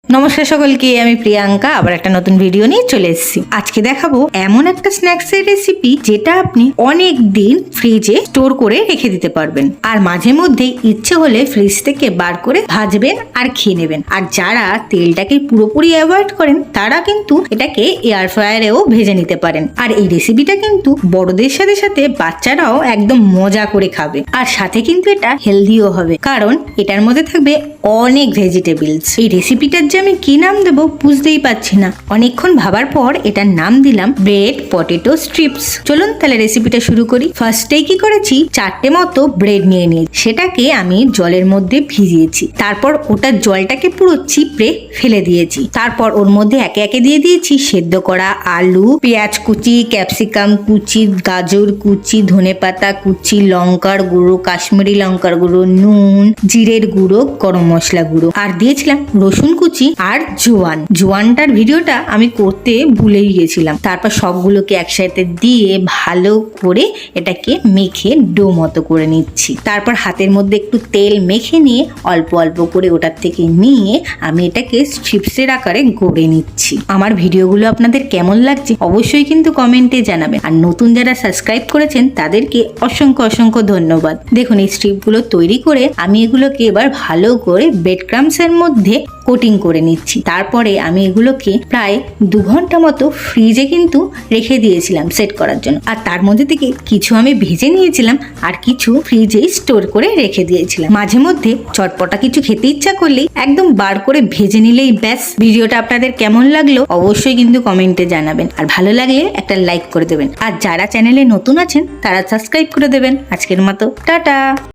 নমস্কার সকলকে, আমি প্রিয়াঙ্কা আবার একটা নতুন ভিডিও নিয়ে চলে এসেছি। আজকে দেখাবো এমন একটা স্ন্যাক্স এর রেসিপি যেটা আপনি অনেক দিন ফ্রিজে স্টোর করে রেখে দিতে পারবেন, আর মাঝে মধ্যে ইচ্ছে হলে ফ্রিজ থেকে বার করে ভাজবেন আর খেয়ে নেবেন। আর যারা তেলটাকে পুরোপুরি অ্যাভয়েড করেন তারা কিন্তু এটাকে এয়ার ফ্রায়ারেও ভেজে নিতে পারেন। আর এই রেসিপিটা কিন্তু বড়দের সাথে সাথে বাচ্চারাও একদম মজা করে খাবে, আর সাথে কিন্তু এটা হেলদিও হবে, কারণ এটার মধ্যে থাকবে অনেক ভেজিটেবলস। এই রেসিপিটার যে আমি কি নাম দেবো বুঝতেই পারছি না। অনেকক্ষণ ভাবার পর এটার নাম দিলাম ব্রেড পটেটো স্ট্রিপস। চলুন তাহলে রেসিপিটা শুরু করি। ফার্স্টেই কি করেছি, 4টে মতো ব্রেড নিয়ে নিয়েছি, সেটাকে আমি জলের মধ্যে ভিজিয়েছি। তারপর ওটার জলটাকে পুরো চিপড়ে ফেলে দিয়েছি। তারপর ওর মধ্যে একে একে দিয়ে দিয়েছি সেদ্ধ করা আলু, পেঁয়াজ কুচি, ক্যাপসিকাম কুচি, গাজর কুচি, ধনেপাতা কুচি, লঙ্কার গুঁড়ো, কাশ্মীরি লঙ্কার গুঁড়ো, নুন, জিরের গুঁড়ো, গরম মশলা গুঁড়ো, আর দিয়েছিলাম রসুন কুচি আর জোয়ানটার ভিডিওটা আমি করতে ভুলেই গেছিলাম। তারপর সবগুলোকে একসাথে দিয়ে ভালো করে এটাকে মেখে ডো মতো করে নিচ্ছি। তারপর হাতের মধ্যে একটু তেল মেখে নিয়ে অল্প অল্প করে ওটার থেকে নিয়ে আমি এটাকে স্ট্রিপসের আকারে গড়ে নিচ্ছি। আমার ভিডিওগুলো আপনাদের কেমন লাগছে অবশ্যই কিন্তু কমেন্টে জানাবেন, আর নতুন যারা সাবস্ক্রাইব করেছেন তাদেরকে অসংখ্য অসংখ্য ধন্যবাদ। দেখুন এই স্ট্রিপগুলো তৈরি করে আমি এগুলোকে এবার ভালো করে ব্রেড ক্রাম্বসের মধ্যে কোটিং করে নিচ্ছি। তারপরে আমি এগুলোকে প্রায় 2 ঘন্টা মতো ফ্রিজে কিন্তু রেখে দিয়েছিলাম সেট করার জন্য, আর তার মধ্যে থেকে কিছু আমি ভেজে নিয়েছিলাম আর কিছু ফ্রিজেই স্টোর করে রেখে দিয়েছিলাম। মাঝে মধ্যে চটপটা কিছু খেতে ইচ্ছা করলেই একদম বার করে ভেজে নিলেই ব্যাস। ভিডিওটা আপনাদের কেমন লাগলো অবশ্যই কিন্তু কমেন্টে জানাবেন, আর ভালো লাগলে একটা লাইক করে দেবেন, আর যারা চ্যানেলে নতুন আছেন তারা সাবস্ক্রাইব করে দেবেন। আজকের মতো টাটা।